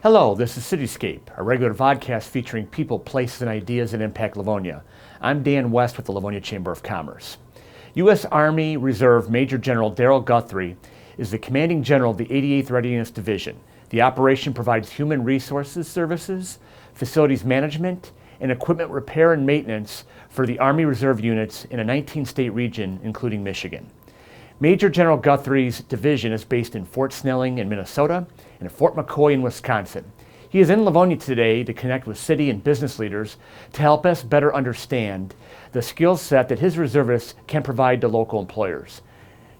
Hello, this is CityScape, a regular podcast featuring people, places, and ideas that impact Livonia. I'm Dan West with the Livonia Chamber of Commerce. U.S. Army Reserve Major General Darrell Guthrie is the commanding general of the 88th Readiness Division. The operation provides human resources services, facilities management, and equipment repair and maintenance for the Army Reserve units in a 19-state region, including Michigan. Major General Guthrie's division is based in Fort Snelling in Minnesota and Fort McCoy in Wisconsin. He is in Livonia today to connect with city and business leaders to help us better understand the skill set that his reservists can provide to local employers.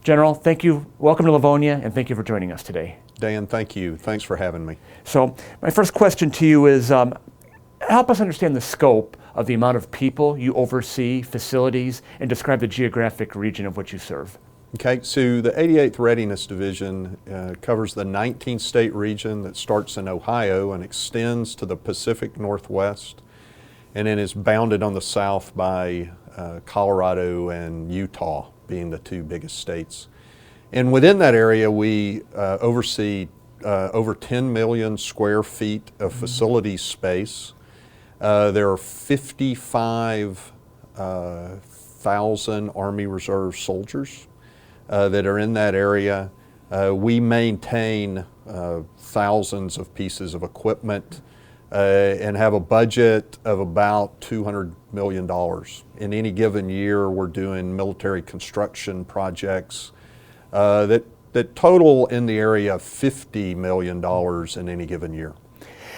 General, thank you. Welcome to Livonia, and thank you for joining us today. Dan, thank you. Thanks for having me. So my first question to you is, help us understand the scope of the amount of people you oversee, facilities, and describe the geographic region of which you serve. Okay, so the 88th Readiness Division covers the 19-state region that starts in Ohio and extends to the Pacific Northwest, and then is bounded on the south by Colorado and Utah being the two biggest states. And within that area, we oversee over 10 million square feet of facility space. There are 55,000 Army Reserve soldiers that are in that area. We maintain thousands of pieces of equipment and have a budget of about $200 million. In any given year, we're doing military construction projects that total in the area of $50 million in any given year.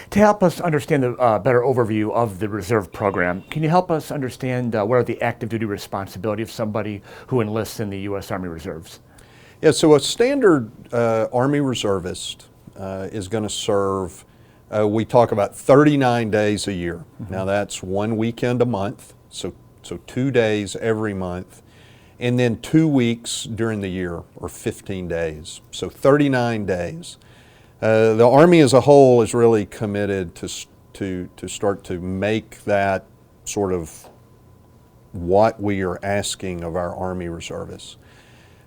To help us understand the better overview of the reserve program, can you help us understand what are the active duty responsibility of somebody who enlists in the U.S. Army Reserves? Yeah, so a standard Army Reservist is going to serve, we talk about 39 days a year. Mm-hmm. Now that's one weekend a month, so 2 days every month, and then 2 weeks during the year, or 15 days, so 39 days. The Army as a whole is really committed to start to make that sort of what we are asking of our Army Reservists.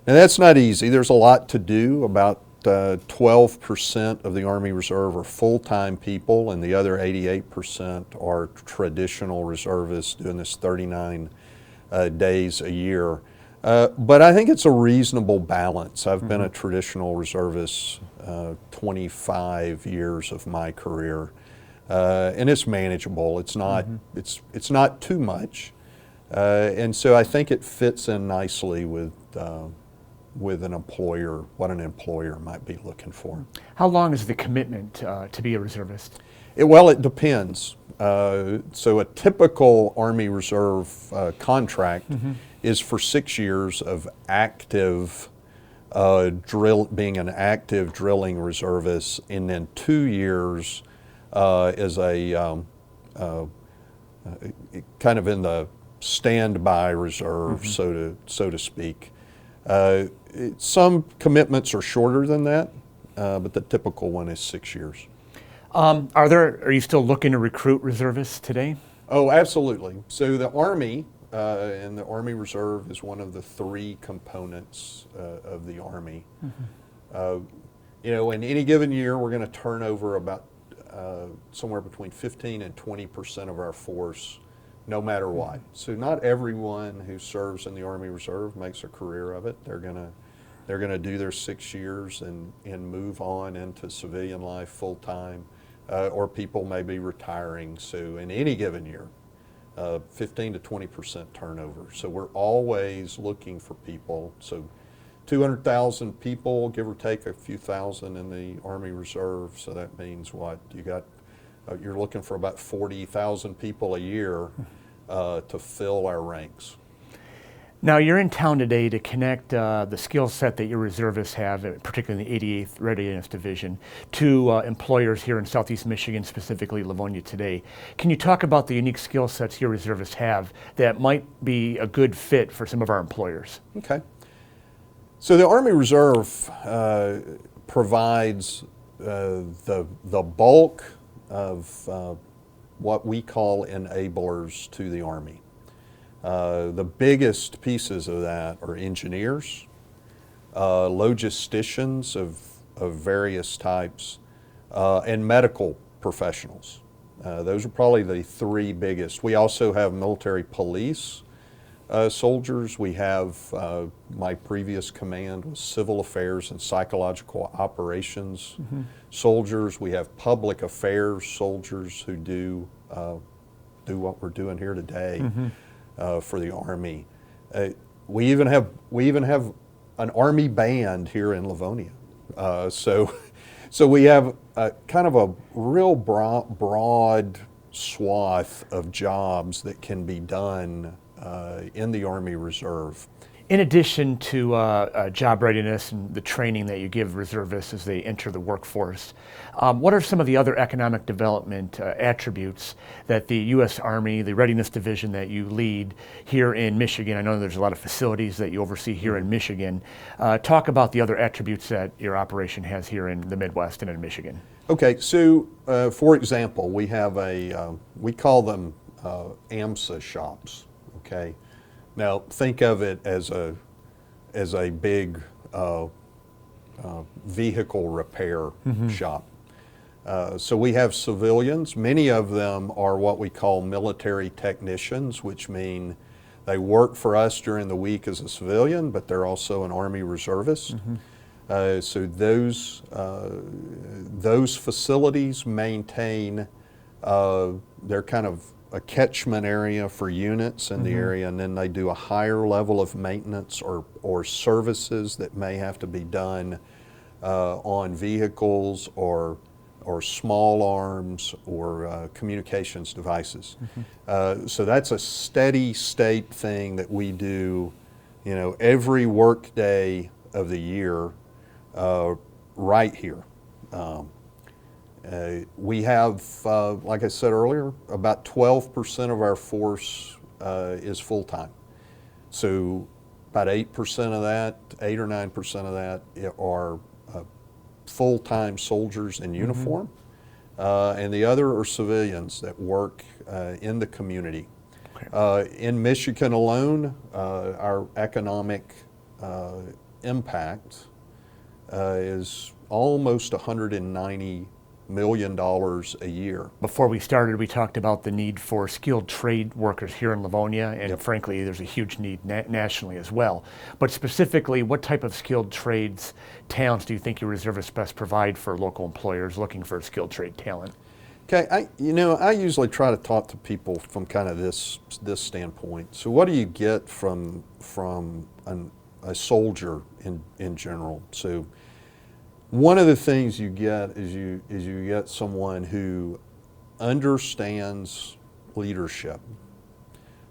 Now that's not easy. There's a lot to do. About 12% of the Army Reserve are full-time people, and the other 88% are traditional reservists doing this 39 days a year. But I think it's a reasonable balance. I've been a traditional reservist 25 years of my career, and it's manageable. It's not it's not too much, and so I think it fits in nicely with an employer, what an employer might be looking for. How long is the commitment to be a reservist? Well, it depends. So a typical Army Reserve contract is for 6 years of active being an active drilling reservist, and then 2 years as a kind of in the standby reserve, so to speak. Some commitments are shorter than that, but the typical one is 6 years. Are you still looking to recruit reservists today? Oh, absolutely. So the Army and the Army Reserve is one of the three components of the Army. In any given year, we're going to turn over about somewhere between 15 and 20% of our force, no matter what. So not everyone who serves in the Army Reserve makes a career of it. They're going to do their 6 years and move on into civilian life full time, or people may be retiring. So in any given year, 15 to 20% turnover. So we're always looking for people. So 200,000 people, give or take a few thousand in the Army Reserve. So that means what? You're looking for about 40,000 people a year to fill our ranks. Now you're in town today to connect the skill set that your reservists have, particularly in the 88th Readiness Division, to employers here in Southeast Michigan, specifically Livonia today. Can you talk about the unique skill sets your reservists have that might be a good fit for some of our employers? Okay. So the Army Reserve provides the bulk of what we call enablers to the Army. The biggest pieces of that are engineers, logisticians of various types, and medical professionals. Those are probably the three biggest. We also have military police soldiers. We have, my previous command was civil affairs and psychological operations soldiers. We have public affairs soldiers who do what we're doing here today for the Army. We even have an Army band here in Livonia. So we have kind of a real broad swath of jobs that can be done in the Army Reserve. In addition to job readiness and the training that you give reservists as they enter the workforce, what are some of the other economic development attributes that the U.S. Army, the Readiness Division that you lead here in Michigan? I know there's a lot of facilities that you oversee here in Michigan. Talk about the other attributes that your operation has here in the Midwest and in Michigan. Okay, so for example, we have we call them AMSA shops, okay? Now, think of it as a big vehicle repair shop. So we have civilians. Many of them are what we call military technicians, which mean they work for us during the week as a civilian, but they're also an Army reservist. So those facilities maintain, they're kind of a catchment area for units in the area, and then they do a higher level of maintenance or services that may have to be done on vehicles or small arms or communications devices. So that's a steady state thing that we do, every work day of the year right here. We have, like I said earlier, about 12% of our force is full-time. So about 8% of that, 8 or 9% of that are full-time soldiers in uniform, and the other are civilians that work in the community. Okay. In Michigan alone, our economic impact is almost $190 million a year. Before we started, we talked about the need for skilled trade workers here in Livonia, and frankly, there's a huge need nationally as well. But specifically, what type of skilled trades talents do you think your reservists best provide for local employers looking for skilled trade talent? Okay, I usually try to talk to people from kind of this standpoint. So, what do you get from a soldier in general? So, one of the things you get is you get someone who understands leadership.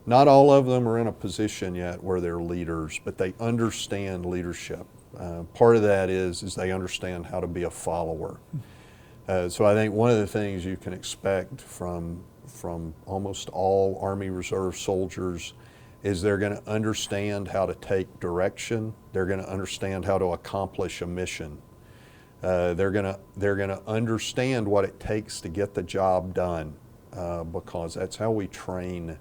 Not all of them are in a position yet where they're leaders, but they understand leadership. Part of that is they understand how to be a follower. So I think one of the things you can expect from almost all Army Reserve soldiers is they're going to understand how to take direction. They're going to understand how to accomplish a mission. They're gonna understand what it takes to get the job done, because that's how we train.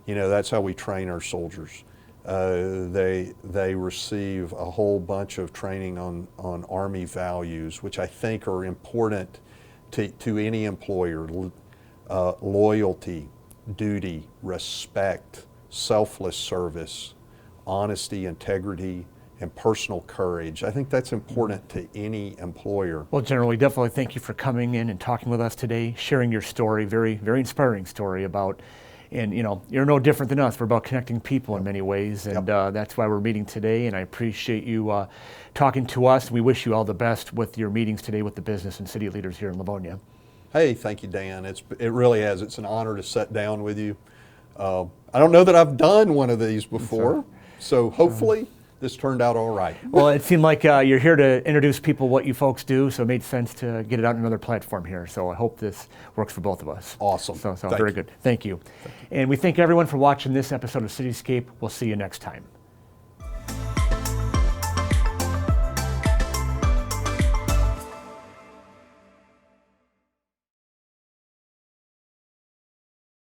That's how we train our soldiers. They receive a whole bunch of training on Army values, which I think are important to any employer: loyalty, duty, respect, selfless service, honesty, integrity, and personal courage. I think that's important to any employer. Well, General, we definitely thank you for coming in and talking with us today, sharing your story, very, very inspiring story about, and you're no different than us. We're about connecting people in many ways, and that's why we're meeting today, and I appreciate you talking to us. We wish you all the best with your meetings today with the business and city leaders here in Livonia. Hey, thank you, Dan. It really is. It's an honor to sit down with you. I don't know that I've done one of these before, so hopefully this turned out all right. Well, it seemed like you're here to introduce people what you folks do, so it made sense to get it out on another platform here. So I hope this works for both of us. Awesome. So very good. Thank you. And we thank everyone for watching this episode of CityScape. We'll see you next time.